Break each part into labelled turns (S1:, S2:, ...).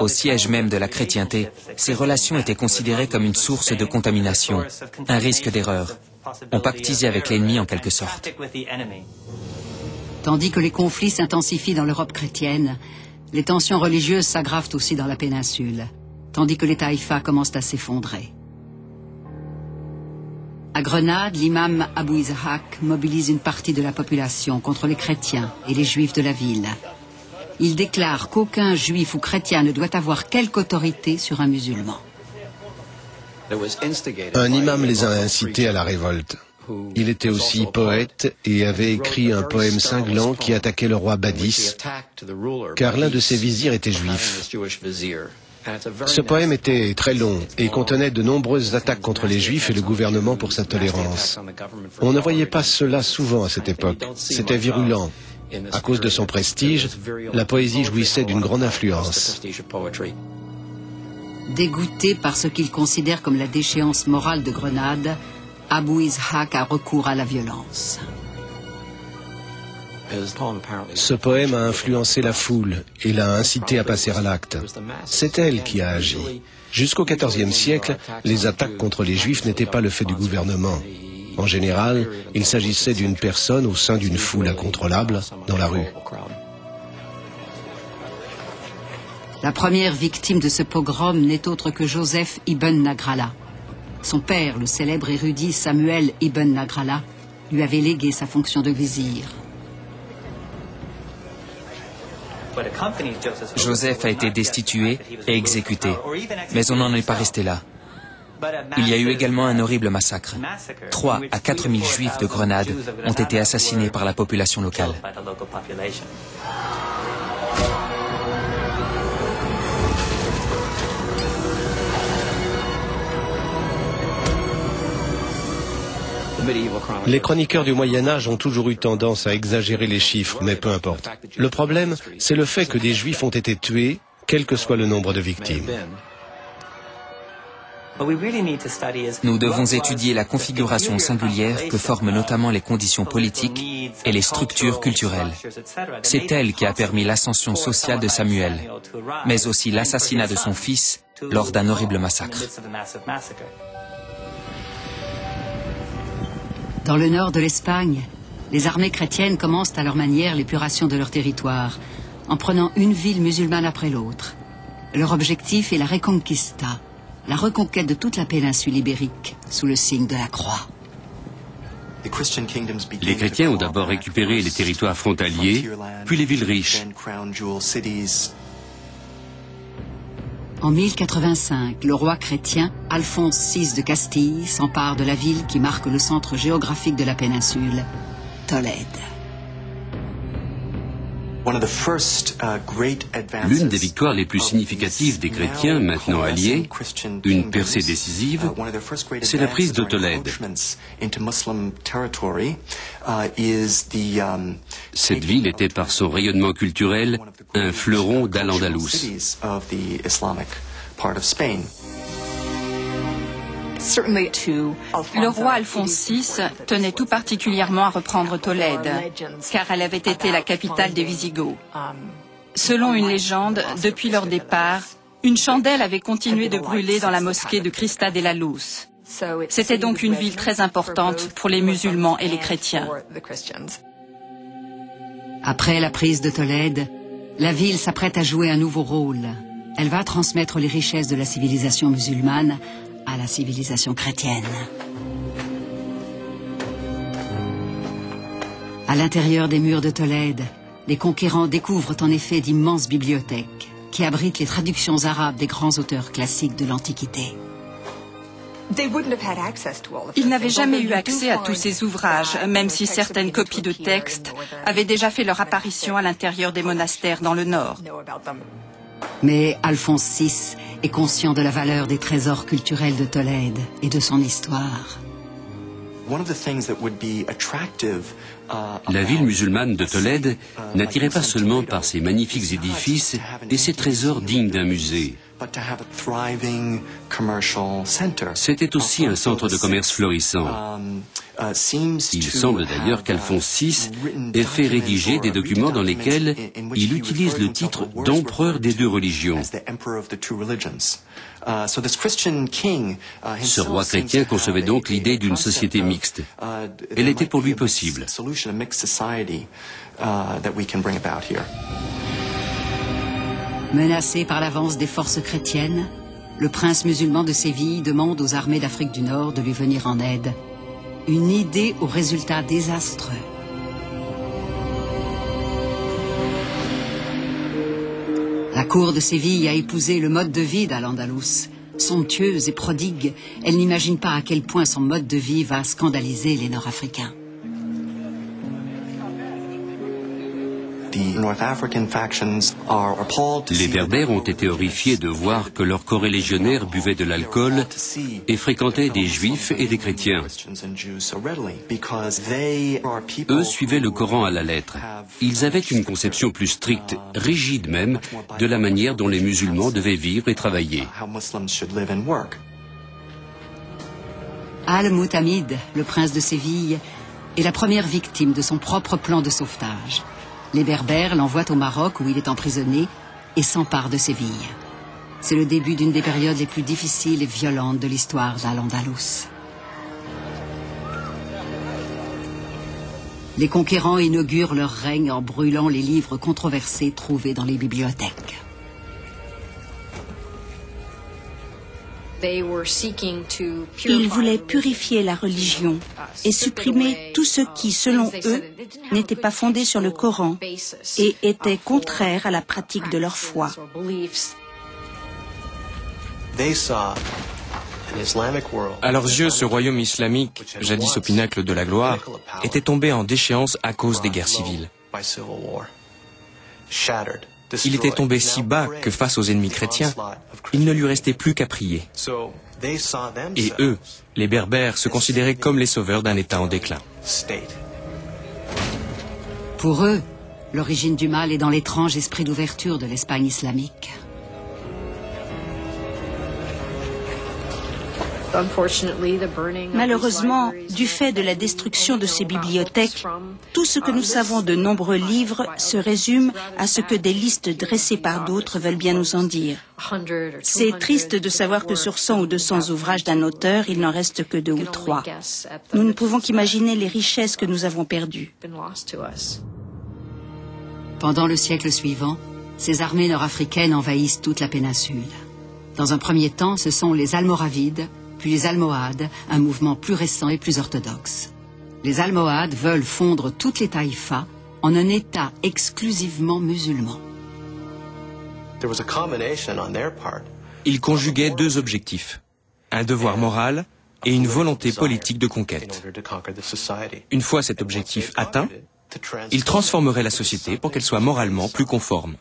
S1: Au siège même de la chrétienté, ces relations étaient considérées comme une source de contamination, un risque d'erreur. On pactisait avec l'ennemi en quelque sorte.
S2: Tandis que les conflits s'intensifient dans l'Europe chrétienne, les tensions religieuses s'aggravent aussi dans la péninsule, tandis que les taïfas commencent à s'effondrer. À Grenade, l'imam Abou Ishaq mobilise une partie de la population contre les chrétiens et les juifs de la ville. Il déclare qu'aucun juif ou chrétien ne doit avoir quelque autorité sur un musulman.
S3: Un imam les a incités à la révolte. Il était aussi poète et avait écrit un poème cinglant qui attaquait le roi Badis, car l'un de ses vizirs était juif. Ce poème était très long et contenait de nombreuses attaques contre les Juifs et le gouvernement pour sa tolérance. On ne voyait pas cela souvent à cette époque. C'était virulent. À cause de son prestige, la poésie jouissait d'une grande influence.
S2: Dégoûté par ce qu'il considère comme la déchéance morale de Grenade, Abou Ishaq a recours à la violence.
S3: Ce poème a influencé la foule et l'a incité à passer à l'acte. C'est elle qui a agi. Jusqu'au XIVe siècle, les attaques contre les Juifs n'étaient pas le fait du gouvernement. En général, il s'agissait d'une personne au sein d'une foule incontrôlable dans la rue.
S2: La première victime de ce pogrom n'est autre que Joseph ibn Nagrallah. Son père, le célèbre érudit Samuel ibn Nagrallah, lui avait légué sa fonction de vizir.
S1: Joseph a été destitué et exécuté, mais on n'en est pas resté là. Il y a eu également un horrible massacre. 3 à 4 000 Juifs de Grenade ont été assassinés par la population locale.
S3: Les chroniqueurs du Moyen-Âge ont toujours eu tendance à exagérer les chiffres, mais peu importe. Le problème, c'est le fait que des Juifs ont été tués, quel que soit le nombre de victimes.
S1: Nous devons étudier la configuration singulière que forment notamment les conditions politiques et les structures culturelles. C'est elle qui a permis l'ascension sociale de Samuel, mais aussi l'assassinat de son fils lors d'un horrible massacre.
S2: Dans le nord de l'Espagne, les armées chrétiennes commencent à leur manière l'épuration de leur territoire, en prenant une ville musulmane après l'autre. Leur objectif est la Reconquista, la reconquête de toute la péninsule ibérique, sous le signe de la croix.
S4: Les chrétiens ont d'abord récupéré les territoires frontaliers, puis les villes riches.
S2: En 1085, le roi chrétien Alphonse VI de Castille s'empare de la ville qui marque le centre géographique de la péninsule, Tolède.
S4: L'une des victoires les plus significatives des chrétiens, maintenant alliés, une percée décisive, c'est la prise de Tolède. Cette ville était par son rayonnement culturel un fleuron d'Al-Andalus.
S5: Le roi Alphonse VI tenait tout particulièrement à reprendre Tolède, car elle avait été la capitale des Visigoths. Selon une légende, depuis leur départ, une chandelle avait continué de brûler dans la mosquée de Christa de la Luz. C'était donc une ville très importante pour les musulmans et les chrétiens.
S2: Après la prise de Tolède, la ville s'apprête à jouer un nouveau rôle. Elle va transmettre les richesses de la civilisation musulmane à la civilisation chrétienne. À l'intérieur des murs de Tolède, les conquérants découvrent en effet d'immenses bibliothèques qui abritent les traductions arabes des grands auteurs classiques de l'Antiquité.
S5: Ils n'avaient jamais eu accès à tous ces ouvrages, même si certaines copies de textes avaient déjà fait leur apparition à l'intérieur des monastères dans le nord.
S2: Mais Alphonse VI est conscient de la valeur des trésors culturels de Tolède et de son histoire.
S4: La ville musulmane de Tolède n'attirait pas seulement par ses magnifiques édifices et ses trésors dignes d'un musée. C'était aussi un centre de commerce florissant. Il semble d'ailleurs qu'Alphonse VI ait fait rédiger des documents dans lesquels il utilise le titre d'empereur des deux religions. Ce roi chrétien concevait donc l'idée d'une société mixte. Elle était pour lui possible.
S2: Menacé par l'avance des forces chrétiennes, le prince musulman de Séville demande aux armées d'Afrique du Nord de lui venir en aide. Une idée aux résultats désastreux. La cour de Séville a épousé le mode de vie d'Al-Andalus. Somptueuse et prodigue, elle n'imagine pas à quel point son mode de vie va scandaliser les Nord-Africains.
S4: Les Berbères ont été horrifiés de voir que leurs corélégionnaires buvaient de l'alcool et fréquentaient des Juifs et des chrétiens. Eux suivaient le Coran à la lettre. Ils avaient une conception plus stricte, rigide même, de la manière dont les musulmans devaient vivre et travailler.
S2: Al-Mutamid, le prince de Séville, est la première victime de son propre plan de sauvetage. Les Berbères l'envoient au Maroc où il est emprisonné et s'emparent de Séville. C'est le début d'une des périodes les plus difficiles et violentes de l'histoire d'Al-Andalus. Les conquérants inaugurent leur règne en brûlant les livres controversés trouvés dans les bibliothèques.
S6: Ils voulaient purifier la religion et supprimer tout ce qui, selon eux, n'était pas fondé sur le Coran et était contraire à la pratique de leur foi.
S7: À leurs yeux, ce royaume islamique, jadis au pinacle de la gloire, était tombé en déchéance à cause des guerres civiles. Il était tombé si bas que face aux ennemis chrétiens, il ne lui restait plus qu'à prier. Et eux, les Berbères, se considéraient comme les sauveurs d'un État en déclin.
S2: Pour eux, l'origine du mal est dans l'étrange esprit d'ouverture de l'Espagne islamique.
S6: Malheureusement, du fait de la destruction de ces bibliothèques, tout ce que nous savons de nombreux livres se résume à ce que des listes dressées par d'autres veulent bien nous en dire. C'est triste de savoir que sur 100 ou 200 ouvrages d'un auteur, il n'en reste que 2 ou 3. Nous ne pouvons qu'imaginer les richesses que nous avons perdues.
S2: Pendant le siècle suivant, ces armées nord-africaines envahissent toute la péninsule. Dans un premier temps, ce sont les Almoravides, puis les Almohades, un mouvement plus récent et plus orthodoxe. Les Almohades veulent fondre toutes les taïfas en un État exclusivement musulman.
S7: Ils conjuguaient 2 objectifs, un devoir moral et une volonté politique de conquête. Une fois cet objectif atteint, ils transformeraient la société pour qu'elle soit moralement plus conforme.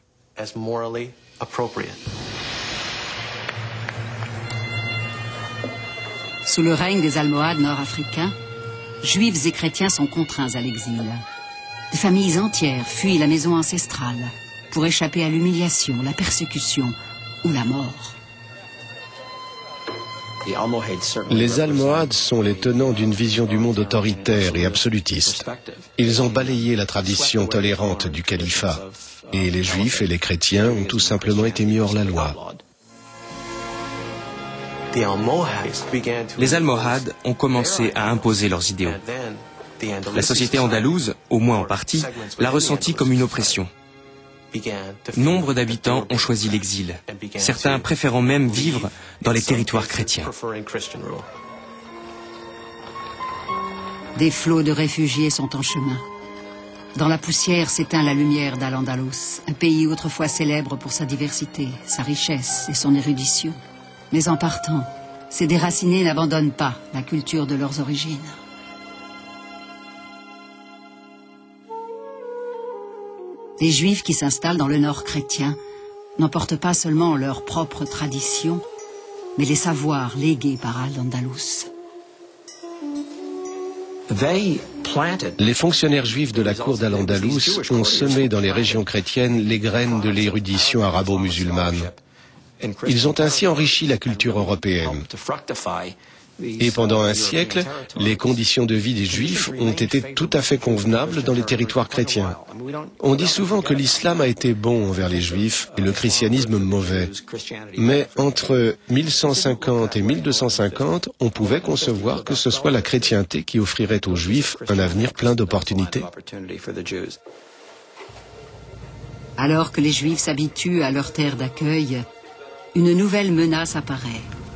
S2: Sous le règne des Almohades nord-africains, Juifs et chrétiens sont contraints à l'exil. Des familles entières fuient la maison ancestrale pour échapper à l'humiliation, la persécution ou la mort.
S3: Les Almohades sont les tenants d'une vision du monde autoritaire et absolutiste. Ils ont balayé la tradition tolérante du califat et les Juifs et les chrétiens ont tout simplement été mis hors la loi.
S7: Les Almohades ont commencé à imposer leurs idéaux. La société andalouse, au moins en partie, l'a ressenti comme une oppression. Nombre d'habitants ont choisi l'exil, certains préférant même vivre dans les territoires chrétiens.
S2: Des flots de réfugiés sont en chemin. Dans la poussière s'éteint la lumière d'Al-Andalus, un pays autrefois célèbre pour sa diversité, sa richesse et son érudition. Mais en partant, ces déracinés n'abandonnent pas la culture de leurs origines. Les Juifs qui s'installent dans le nord chrétien n'emportent pas seulement leurs propres traditions, mais les savoirs légués par Al-Andalus.
S3: Les fonctionnaires juifs de la cour d'Al-Andalus ont semé dans les régions chrétiennes les graines de l'érudition arabo-musulmane. Ils ont ainsi enrichi la culture européenne. Et pendant un siècle, les conditions de vie des Juifs ont été tout à fait convenables dans les territoires chrétiens. On dit souvent que l'islam a été bon envers les Juifs et le christianisme mauvais. Mais entre 1150 et 1250, on pouvait concevoir que ce soit la chrétienté qui offrirait aux Juifs un avenir plein d'opportunités.
S2: Alors que les Juifs s'habituent à leur terre d'accueil, une nouvelle menace apparaît.